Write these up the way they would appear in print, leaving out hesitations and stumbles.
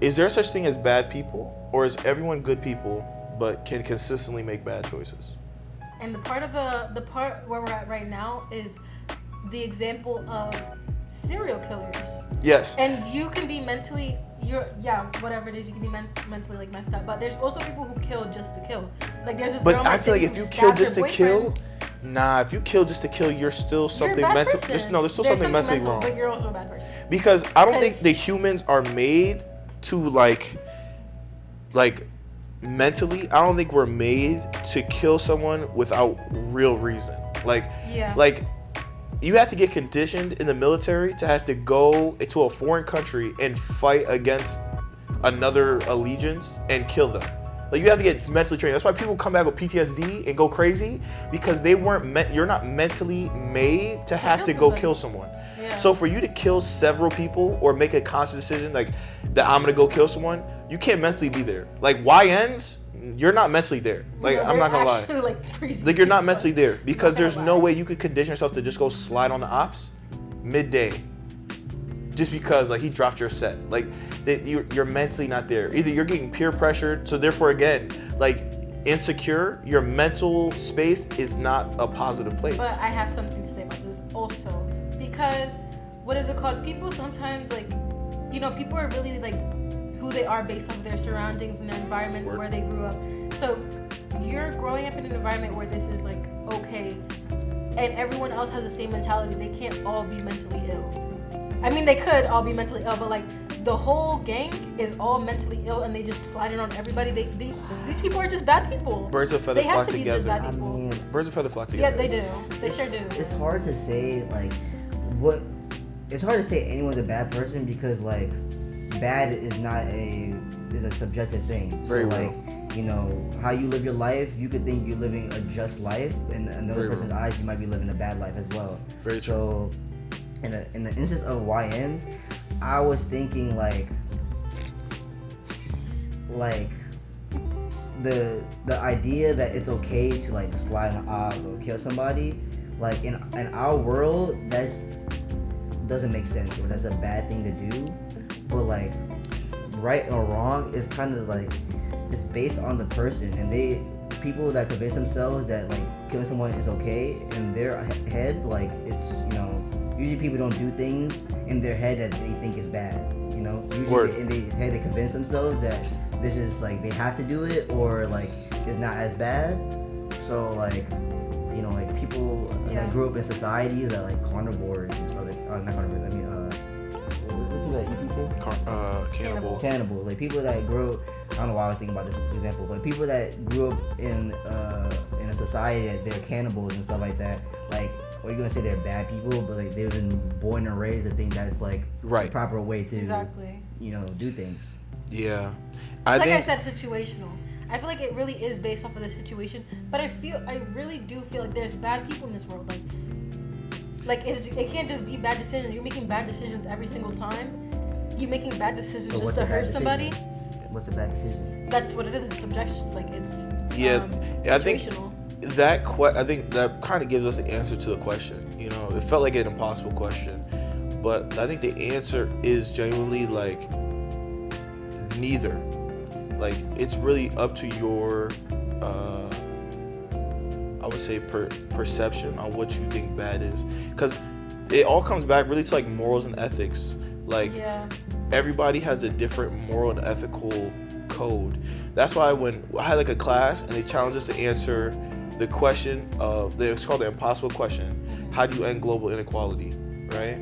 is there such thing as bad people, or is everyone good people but can consistently make bad choices? And the part where we're at right now is the example of serial killers. Yes. And you can be mentally, whatever it is, you can be mentally like messed up. But there's also people who kill just to kill. Like there's this girl. But I feel like if you kill just to kill, if you kill just to kill, you're still something mental. There's still something mentally wrong. But you're also a bad person. Because I don't think the humans are made to like mentally. I don't think we're made to kill someone without real reason. Like you have to get conditioned in the military to have to go into a foreign country and fight against another allegiance and kill them. Like you have to get mentally trained. That's why people come back with PTSD and go crazy, because they weren't you're not mentally made to have to go kill someone. Yeah. So for you to kill several people or make a conscious decision like that I'm gonna go kill someone, you can't mentally be there. Like YNs, you're not mentally there. Like I'm not gonna lie. Like you're not mentally there, because there's no way you could condition yourself to just go slide on the ops midday just because like he dropped your set. Like you're mentally not there. Either you're getting peer pressured, so therefore again, like insecure, your mental space is not a positive place. But I have something to say about this also, because what is it called? People sometimes like, people are really like who they are based on their surroundings and their environment where they grew up. So you're growing up in an environment where this is like okay, and everyone else has the same mentality. They can't all be mentally ill. I mean, they could all be mentally ill, but like the whole gang is all mentally ill, and they just slide it on everybody. These people are just bad people. Birds of feather flock together. Bad people. I mean, birds of feather flock together. Yeah, they do. They sure do. It's hard to say like what. It's hard to say anyone's a bad person, because like bad is a subjective thing. Very so, real. Like, how you live your life, you could think you're living a just life, in another Very person's eyes, you might be living a bad life as well. Very true. So, in the instance of YNs, I was thinking like the idea that it's okay to like slide an op or kill somebody, like in our world, that's doesn't make sense, or that's a bad thing to do. But like right or wrong is kind of like it's based on the person, and people that convince themselves that like killing someone is okay in their head, like it's usually people don't do things in their head that they think is bad. Usually in their head they convince themselves that this is like they have to do it, or like it's not as bad. So like like people that grew up in societies that like carnivores and stuff, not carnivores, I mean people that eat people? Cannibals. Like people that grew up, I don't know why I was thinking about this example, but people that grew up in a society that they're cannibals and stuff like that, like, are you gonna say they're bad people, but like they've been born and raised to think that's like the proper way to do things. Yeah. I said, situational. I feel like it really is based off of the situation, but I really do feel like there's bad people in this world. Like it can't just be bad decisions. You're making bad decisions every single time. You're making bad decisions just to hurt somebody. What's a bad decision? That's what it is. It's subjection. Like it's I think that kind of gives us the answer to the question. It felt like an impossible question, but I think the answer is genuinely like neither. Like it's really up to your I would say perception on what you think bad is, because it all comes back really to like morals and ethics. Like everybody has a different moral and ethical code. That's why when I had like a class and they challenged us to answer the question it's called the impossible question: how do you end global inequality, right?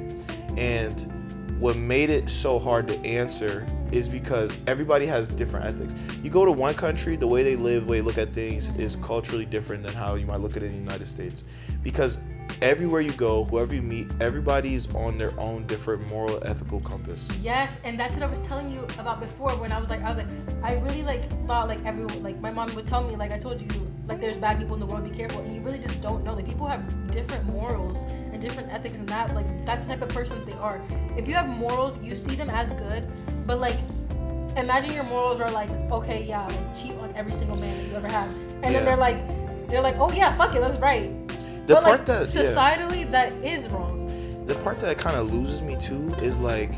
And what made it so hard to answer is because everybody has different ethics. You go to one country, the way they live, the way they look at things is culturally different than how you might look at it in the United States. Because everywhere you go, whoever you meet, everybody's on their own different moral, ethical compass. Yes, and that's what I was telling you about before when I was like, I really thought like everyone, like my mom would tell me, like I told you, like there's bad people in the world, be careful, and you really just don't know. Like people have different morals and different ethics, and that's the type of person they are. If you have morals, you see them as good, but like imagine your morals are like, okay, yeah, like cheat on every single man that you ever have, and then they're like, oh yeah, fuck it, that's right. But like societally, that is wrong. The part that kind of loses me too is like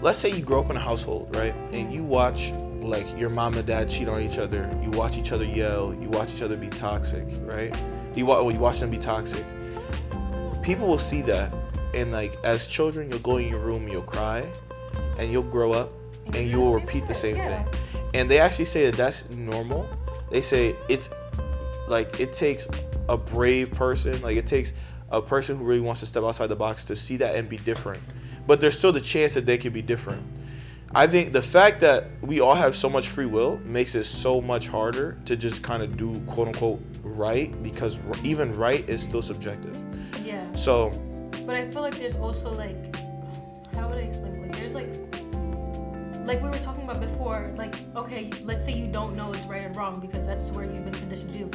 let's say you grow up in a household, right? And you watch like your mom and dad cheat on each other. You watch each other yell. You watch each other be toxic, right? You watch them be toxic. People will see that, and like as children, you'll go in your room and you'll cry, and you'll grow up and you will repeat the same thing. And they actually say that that's normal. They say it's like it takes a brave person, like it takes a person who really wants to step outside the box to see that and be different. But there's still the chance that they could be different. I think the fact that we all have so much free will makes it so much harder to just kind of do quote unquote right, because even right is still subjective. Yeah. So. But I feel like there's also like, how would I explain? Like there's like we were talking about before, like, okay, let's say you don't know it's right and wrong because that's where you've been conditioned to do.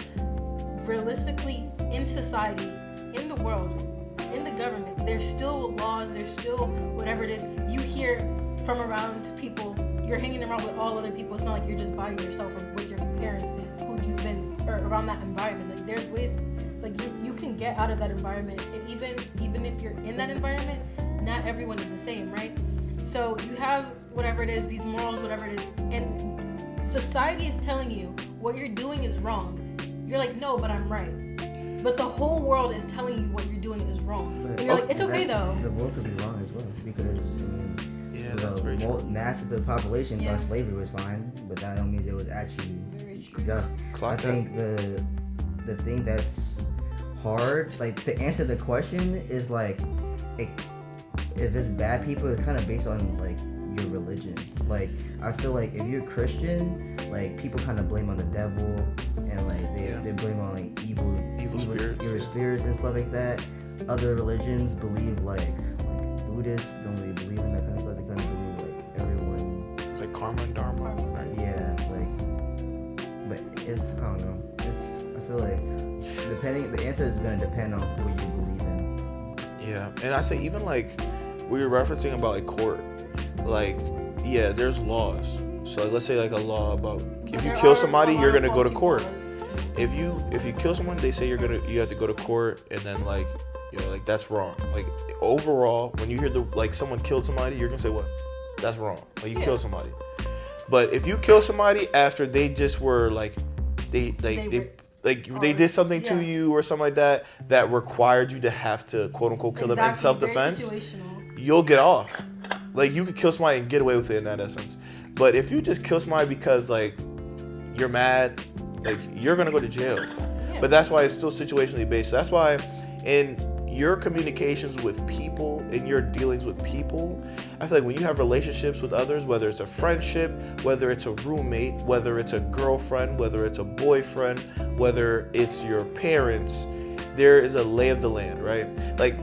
Realistically, in society, in the world, in the government, there's still laws, there's still whatever it is. You hear from around people, you're hanging around with all other people. It's not like you're just by yourself or with your parents who you've been, or around that environment. Like there's ways to, like you can get out of that environment, and even if you're in that environment, not everyone is the same, right? So you have whatever it is, these morals, whatever it is, and society is telling you what you're doing is wrong. You're like, no, but I'm right. But the whole world is telling you what you're doing is wrong. And you're like, it's okay though. The world could be wrong as well, because That's very true. Mass of the population thought slavery was fine, but that don't mean it was actually just. I think the thing that's hard, like to answer the question, is like if it's bad people, it's kind of based on like your religion. Like I feel like if you're Christian, like people kind of blame on the devil, and like they blame on like evil spirits and stuff like that. Other religions believe like Buddhists don't really believe in that kind of stuff. They kind of believe like everyone. It's like karma and dharma, right? Yeah, like, but it's, I don't know. I feel like the answer is gonna depend on what you believe in. Yeah, and I say even like we were referencing about like court, like yeah, there's laws. So like, let's say like a law about if you kill somebody, you're gonna go to court. If you kill someone, they say you have to go to court, and then like, you know, like that's wrong. Like overall, when you hear like someone killed somebody, you're gonna say what? That's wrong. Like you killed somebody. But if you kill somebody after they just were like they did something to you or something like that required you to have to quote unquote kill them in self-defense, you'll get off. Like you could kill somebody and get away with it in that essence. But if you just kill somebody because like you're mad, like you're gonna go to jail. But that's why it's still situationally based. So that's why in your communications with people, in your dealings with people, I feel like when you have relationships with others, whether it's a friendship, whether it's a roommate, whether it's a girlfriend, whether it's a boyfriend, whether it's your parents, there is a lay of the land, right? Like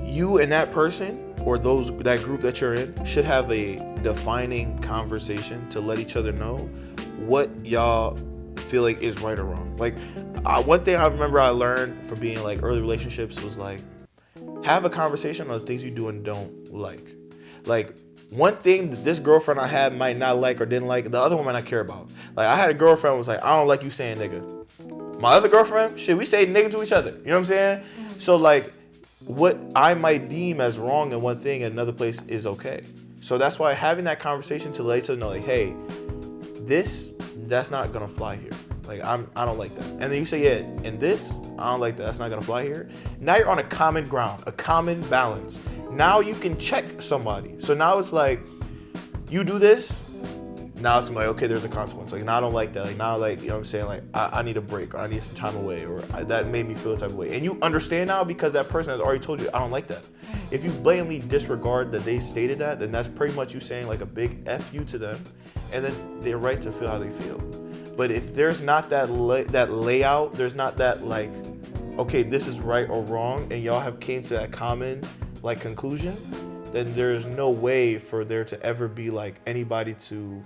you and that person or that group that you're in should have a defining conversation to let each other know what y'all feel like is right or wrong. Like one thing I remember I learned from being like early relationships was like have a conversation on the things you do and don't like. Like one thing that this girlfriend I had might not like or didn't like, the other one might not care about. Like I had a girlfriend who was like, I don't like you saying nigga. My other girlfriend, shit, we say nigga to each other. You know what I'm saying? So like what I might deem as wrong in one thing in another place is okay. So that's why having that conversation to let each other know like, hey, that's not gonna fly here. Like I don't like that. And then you say, yeah, and this, I don't like that. That's not gonna fly here. Now you're on a common ground, a common balance. Now you can check somebody. So now it's like, you do this, now it's like, okay, there's a consequence. Like now I don't like that. Like now, like, you know what I'm saying? Like I need a break, or I need some time away, or that made me feel a type of way. And you understand now because that person has already told you, I don't like that. If you blatantly disregard that they stated that, then that's pretty much you saying like a big F you to them, and then they're right to feel how they feel. But if there's not that layout, there's not that like, okay, this is right or wrong, and y'all have came to that common like conclusion, then there's no way for there to ever be like anybody to.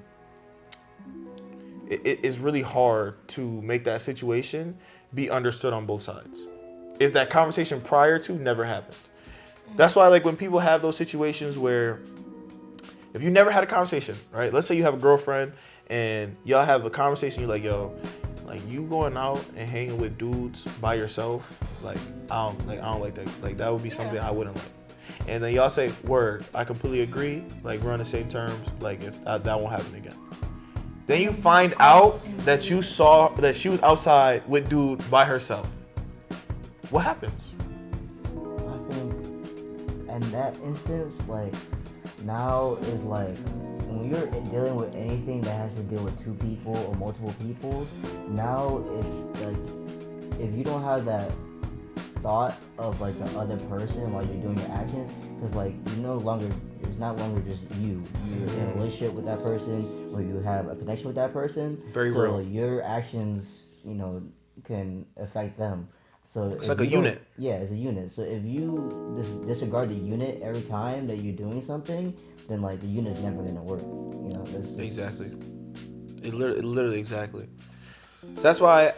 It is really hard to make that situation be understood on both sides if that conversation prior to never happened. That's why like when people have those situations where if you never had a conversation, right? Let's say you have a girlfriend and y'all have a conversation, you're like, yo, like you going out and hanging with dudes by yourself, like I don't like that. Like that would be something I wouldn't like. and then y'all say, word, I completely agree, like we're on the same terms, like if that won't happen again. Then you find out that you saw that she was outside with dude by herself. What happens? I think in that instance, like, now is like, when you're dealing with anything that has to deal with two people or multiple people, now it's like, if you don't have that thought of like the other person while you're doing your actions, because like you no longer, it's not longer just you're in a relationship with that person or you have a connection with that person. Very so real. Your actions, can affect them. So it's like a unit. Yeah, it's a unit. So if you disregard the unit every time that you're doing something, then like the unit's never gonna work. Exactly. It literally exactly. That's why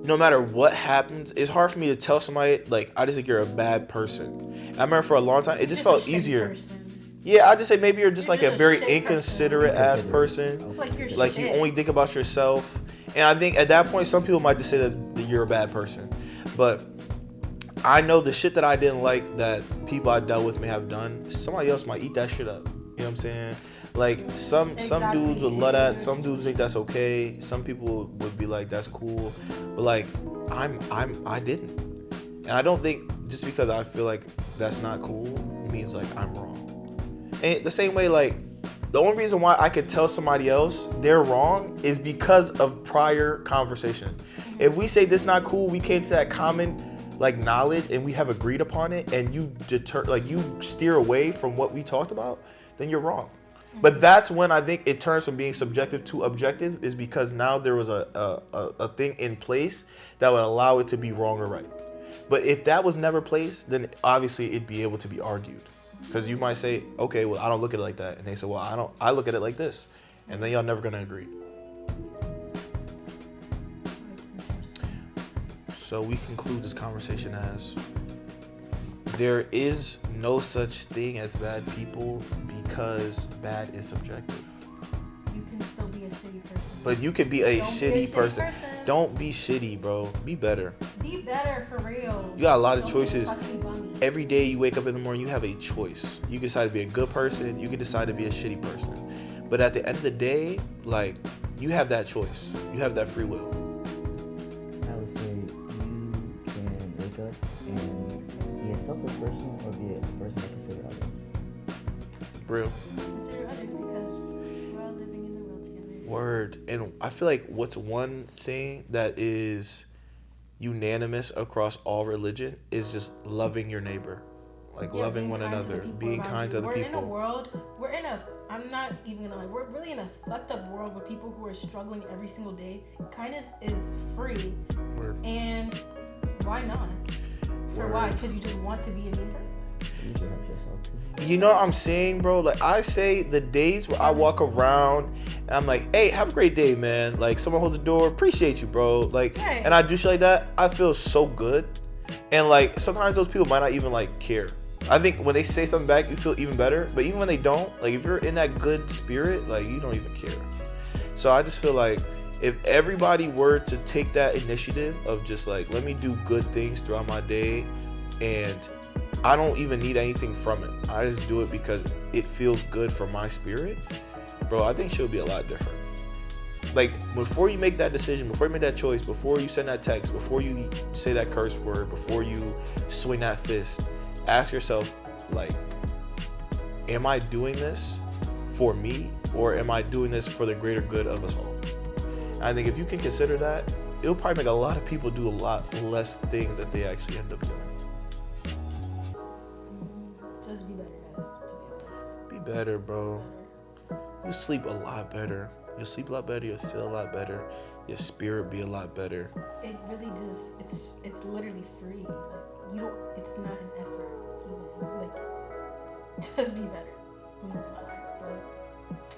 no matter what happens, it's hard for me to tell somebody, like, I just think you're a bad person. I remember for a long time, it just felt easier. Person. Yeah, I just say maybe you're just like a very inconsiderate ass person. Like you only think about yourself. And I think at that point, some people might just say that you're a bad person. But I know the shit that I didn't like that people I dealt with may have done, somebody else might eat that shit up. You know what I'm saying? Like some dudes would love that. Some dudes think that's okay. Some people would be like, that's cool. But like I didn't. And I don't think just because I feel like that's not cool means like I'm wrong. And the same way, like, the only reason why I could tell somebody else they're wrong is because of prior conversation. If we say this not cool, we came to that common like knowledge and we have agreed upon it, and you you steer away from what we talked about, then you're wrong. But that's when I think it turns from being subjective to objective, is because now there was a thing in place that would allow it to be wrong or right. But if that was never placed, then obviously it'd be able to be argued. Because you might say, okay, well, I don't look at it like that. And they say, well, I look at it like this. And then y'all never gonna agree. So we conclude this conversation as there is no such thing as bad people because bad is subjective. You can still be a shitty person. But you could be a shitty person. Don't be shitty, bro. Be better. Be better for real. You got a lot of choices. Every day you wake up in the morning, you have a choice. You can decide to be a good person. You can decide to be a shitty person. But at the end of the day, like, you have that choice. You have that free will. I would say you can wake up and be a selfish person or be a person that considers others. Real. Consider others because we're all living in the world together. Word. And I feel like what's one thing that is unanimous across all religion is just loving your neighbor, like loving one another, being kind to other people. We're in a world, I'm not even gonna lie, we're really in a fucked up world with people who are struggling every single day. Kindness is free. Word. And why not? For why? Because you just want to be a mean person. You should help yourself too. You know what I'm saying, bro? Like, I say the days where I walk around and I'm like, hey, have a great day, man. Like, someone holds the door, appreciate you, bro. Like, right. And I do shit like that, I feel so good. And like, sometimes those people might not even like care. I think when they say something back, you feel even better. But even when they don't, like, if you're in that good spirit, like, you don't even care. So I just feel like if everybody were to take that initiative of just like, let me do good things throughout my day, and I don't even need anything from it, I just do it because it feels good for my spirit, bro, I think shit would be a lot different. Like, before you make that decision, before you make that choice, before you send that text, before you say that curse word, before you swing that fist, ask yourself, like, am I doing this for me, or am I doing this for the greater good of us all? And I think if you can consider that, it'll probably make a lot of people do a lot less things that they actually end up doing. Just be better, guys, to be honest. Be better, bro. You'll sleep a lot better. You'll sleep a lot better. You'll feel a lot better. Your spirit be a lot better. It really just, it's literally free. Like, you don't, it's not an effort even. Like, just be better. But